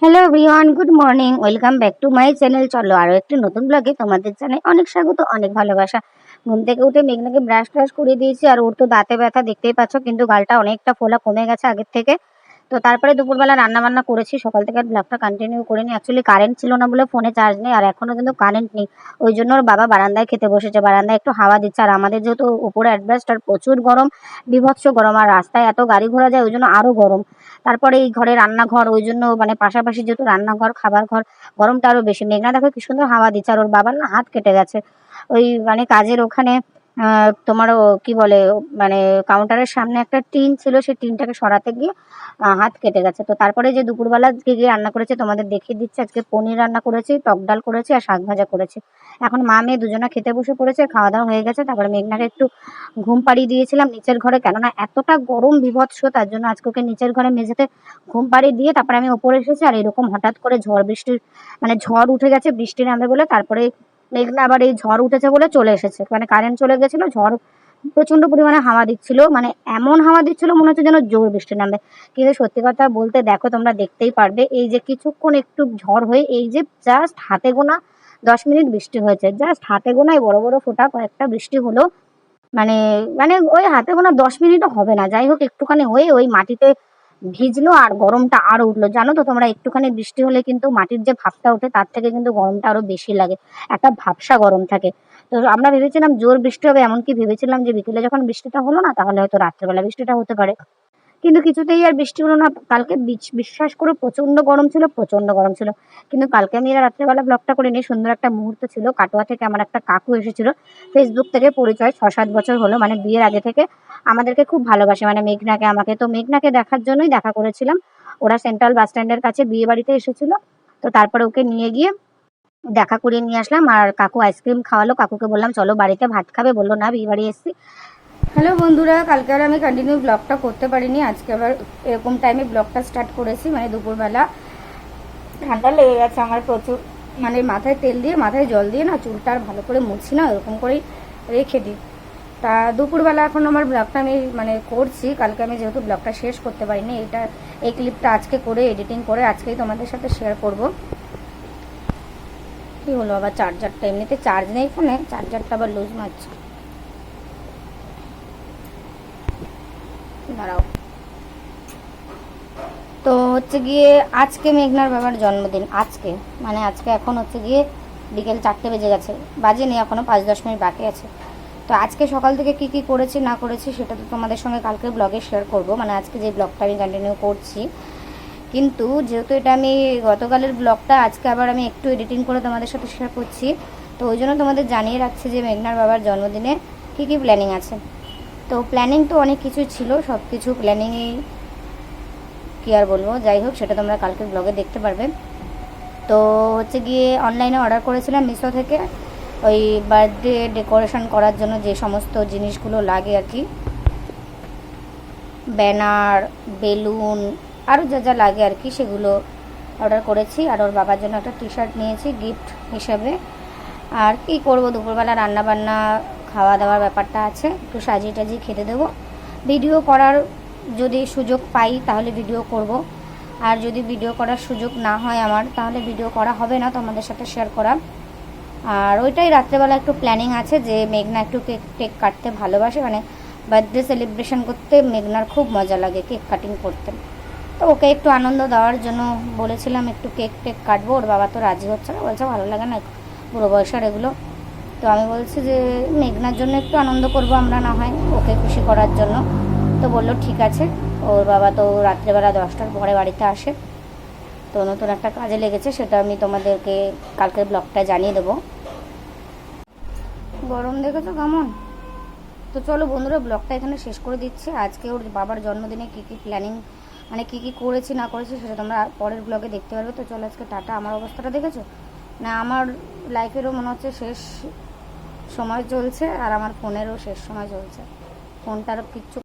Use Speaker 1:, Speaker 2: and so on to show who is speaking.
Speaker 1: Hello everyone, good morning. Welcome back to my channel. চলো আরও একটি নতুন ব্লগে তোমাদের জানাই অনেক স্বাগত, অনেক ভালোবাসা। ঘুম থেকে উঠে মেঘনাকে ব্রাশ ট্রাশ করে দিয়েছি, আর ওর তো দাঁতে ব্যথা দেখতেই পাচ্ছ, কিন্তু গালটা অনেকটা ফোলা কমে গেছে আগের থেকে। তো তারপরে দুপুরবেলা রান্না বান্না করেছি, সকাল থেকে আর ব্লগটা কন্টিনিউ করিনি। অ্যাকচুয়ালি কারেন্ট ছিল না বলে ফোনে চার্জ নেই, আর এখনও কিন্তু কারেন্ট নেই। ওই জন্য ওর বাবা বারান্দায় খেতে বসেছে, বারান্দায় একটু হাওয়া দিচ্ছে। আর আমাদের যেহেতু উপরে অ্যাডভেস্টার, প্রচুর গরম, বিভৎস গরম, আর রাস্তায় এত গাড়ি ঘোড়া যায় ওই জন্য আরও গরম। তারপরে এই ঘরে রান্নাঘর, ওই জন্য মানে পাশাপাশি যেহেতু রান্নাঘর খাবার ঘর, গরমটা আরো বেশি। মেঘনা দেখো কি সুন্দর হাওয়া দিচ্ছে, আর ওর বাবার না হাত কেটে গেছে ওই মানে কাজের ওখানে। তোমারও কি বলে, মানে কাউন্টারের সামনে একটা টিন ছিল, সেই টিনটাকে সরাতে গিয়ে হাত কেটে গেছে। তো তারপরে যে দুপুরবেলা আজকে গিয়ে রান্না করেছে তোমাদের দেখিয়ে দিচ্ছে। আজকে পনির রান্না করেছি, টক ডাল করেছি, আর শাক ভাজা করেছি। এখন মা মেয়ে দুজনা খেতে বসে পড়েছে, খাওয়া দাওয়া হয়ে গেছে। তারপরে মেঘনাকে একটু ঘুম পাড়িয়ে দিয়েছিলাম নিচের ঘরে, কেননা এতটা গরম বিভৎস, তার জন্য আজকে ওকে নিচের ঘরে মেঝেতে ঘুম পাড়িয়ে দিয়ে তারপরে আমি ওপরে এসেছি। আর এরকম হঠাৎ করে ঝড় বৃষ্টির মানে ঝড় উঠে গেছে, বৃষ্টি নামবে বলে। তারপরে মেঘনা আবার এই ঝড় উঠেছে বলে চলে এসেছে, মানে কারেন্ট চলে গেছিল, ঝড় প্রচন্ড পরিমাণে হাওয়া দিচ্ছিল, মানে এমন হাওয়া দিচ্ছিল মনে হচ্ছে যেন জোর বৃষ্টি নামবে। কিন্তু সত্যি কথা বলতে দেখো, তোমরা দেখতেই পারবে, এই যে কিছুক্ষণ একটু ঝড় হয়ে এই যে জাস্ট হাতে গোনা 10 মিনিট বৃষ্টি হয়েছে, জাস্ট হাতে গোনায় বড় বড় ফোঁটা কয়েকটা বৃষ্টি হলো। মানে মানে ওই হাতে গোনা 10 মিনিটও হবে না, যাই হোক একটুখানি হয়ে ওই মাটিতে ভিজলো, আর গরমটা আরো উঠলো। জানো তো তোমরা, একটুখানি বৃষ্টি হলে কিন্তু মাটির যে ভাপটা ওঠে তার থেকে কিন্তু গরমটা আরো বেশি লাগে, একটা ভাপসা গরম থাকে। তো আমরা ভেবেছিলাম জোর বৃষ্টি হবে, এমনকি ভেবেছিলাম যে বিকেলে যখন বৃষ্টিটা হলো না, তাহলে হয়তো রাত্রেবেলা বৃষ্টিটা হতে পারে। কিন্তু কিছুতেই আর বৃষ্টি হলো না। কালকে বিশ্বাস করে প্রচন্ড গরম ছিল, প্রচন্ড গরম ছিল। কিন্তু কালকে আমি এরা রাত্রেবেলা ব্লগটা করিনি, সুন্দর একটা মুহূর্ত ছিল। কাটোয়া থেকে আমার একটা কাকু এসেছিল, ফেসবুক থেকে পরিচয়, 6-7 বছর হলো, মানে বিয়ের আগে থেকে আমাদেরকে খুব ভালোবাসে, মানে মেঘনাকে আমাকে। তো মেঘনাকে দেখার জন্যই দেখা করেছিলাম। ওরা সেন্ট্রাল বাস স্ট্যান্ডের কাছে বিয়ে বাড়িতে এসেছিল। তো তারপরে ওকে নিয়ে গিয়ে দেখা করিয়ে নিয়ে আসলাম, আর কাকু আইসক্রিম খাওয়ালো। কাকুকে বললাম চলো বাড়িতে ভাত খাবে, বললো না বিয়ে বাড়ি এসেছি। হ্যালো বন্ধুরা, কালকে আর আমি কন্টিনিউ ব্লগটা করতে পারিনি, আজকে আবার এরকম টাইমে ব্লগটা স্টার্ট করেছি, মানে দুপুরবেলা। ঠান্ডা লেগে গেছে আমার প্রচুর, মানে মাথায় তেল দিয়ে মাথায় জল দিয়ে না চুলটা আর ভালো করে মুছি না, এরকম করেই রেখে দিই। তা দুপুরবেলা এখন আমার ব্লগটা আমি মানে করছি। কালকে আমি যেহেতু ব্লগটা শেষ করতে পারিনি, এই ক্লিপটা আজকে করে এডিটিং করে আজকেই তোমাদের সাথে শেয়ার করব। কি হলো আবার চার্জারটা, এমনিতে চার্জ নেই ফোনে, চার্জারটা আবার লুজ মারছে, দাঁড়াও। তো হচ্ছে গিয়ে আজকে মেঘনার বাবার জন্মদিন, আজকে মানে আজকে এখন হচ্ছে গিয়ে বিকেল 4টে বেজে গেছে, বাজেনি এখনও, 5-10 মিনিট বাকি আছে। তো আজকে সকাল থেকে কি কি করেছি না করেছি সেটা তো তোমাদের সঙ্গে কালকে ব্লগে শেয়ার করব, মানে আজকে যে ব্লগটা আমি কন্টিনিউ করছি। কিন্তু যেহেতু এটা আমি গতকালের ব্লগটা আজকে আবার আমি একটু এডিটিং করে তোমাদের সাথে শেয়ার করছি, তো ওই জন্য তোমাদের জানিয়ে রাখছি যে মেঘনার বাবার জন্মদিনে কি কি প্ল্যানিং আছে। তো প্ল্যানিং তো অনেক কিছু ছিল, সব কিছু প্ল্যানিংই কি আর বলবো, যাই হোক সেটা তোমরা কালকে ব্লগে দেখতে পারবে। তো হচ্ছে গিয়ে অনলাইনে অর্ডার করেছিলাম মিশো থেকে, ওই বার্থডে ডেকোরেশন করার জন্য যে সমস্ত জিনিসগুলো লাগে আর কি, ব্যানার, বেলুন, আরও যা যা লাগে আর কি, সেগুলো অর্ডার করেছি। আর ওর বাবার জন্য একটা টি শার্ট নিয়েছি গিফট হিসাবে। আর কি করব, দুপুরবেলা রান্না বান্না খাওয়া দাওয়ার ব্যাপারটা আছে, একটু সাজিয়ে টাজিয়ে খেতে দেবো। ভিডিও করার যদি সুযোগ পাই তাহলে ভিডিও করব, আর যদি ভিডিও করার সুযোগ না হয় আমার, তাহলে ভিডিও করা হবে না তোমাদের সাথে শেয়ার করা। আর ওইটাই রাত্রেবেলা একটু প্ল্যানিং আছে যে মেঘনা একটু কেক টেক কাটতে ভালোবাসে, মানে বার্থডে সেলিব্রেশন করতে মেঘনার খুব মজা লাগে কেক কাটিং করতে। তো ওকে একটু আনন্দ দেওয়ার জন্য বলেছিলাম একটু কেক টেক কাটবো। ওর বাবা তো রাজি হচ্ছে না, বলছে ভালো লাগে না বুড়ো বয়সের এগুলো। তো আমি বলছি যে মেঘনার জন্য একটু আনন্দ করব আমরা, না হয় ওকে খুশি করার জন্য। তো বললো ঠিক আছে। ওর বাবা তো রাত্রেবেলা 10টার পরে বাড়িতে আসে, তো নতুন একটা কাজে লেগেছে, সেটা আমি তোমাদেরকে কালকের ব্লগটা জানিয়ে দেবো। গরম দেখেছো কেমন। তো চলো বন্ধুরা, ব্লগটা এখানে শেষ করে দিচ্ছি। আজকে ওর বাবার জন্মদিনে কী কী প্ল্যানিং, মানে কী কী করেছি না করেছি সেটা তোমরা পরের ব্লগে দেখতে পারবে। তো চলো আজকে টাটা। আমার অবস্থাটা দেখেছো না, আমার লাইফেরও মনে হচ্ছে শেষ সময় চলছে, আর আমার ফোনেরও শেষ সময় চলছে, ফোনটারও কিচ্ছু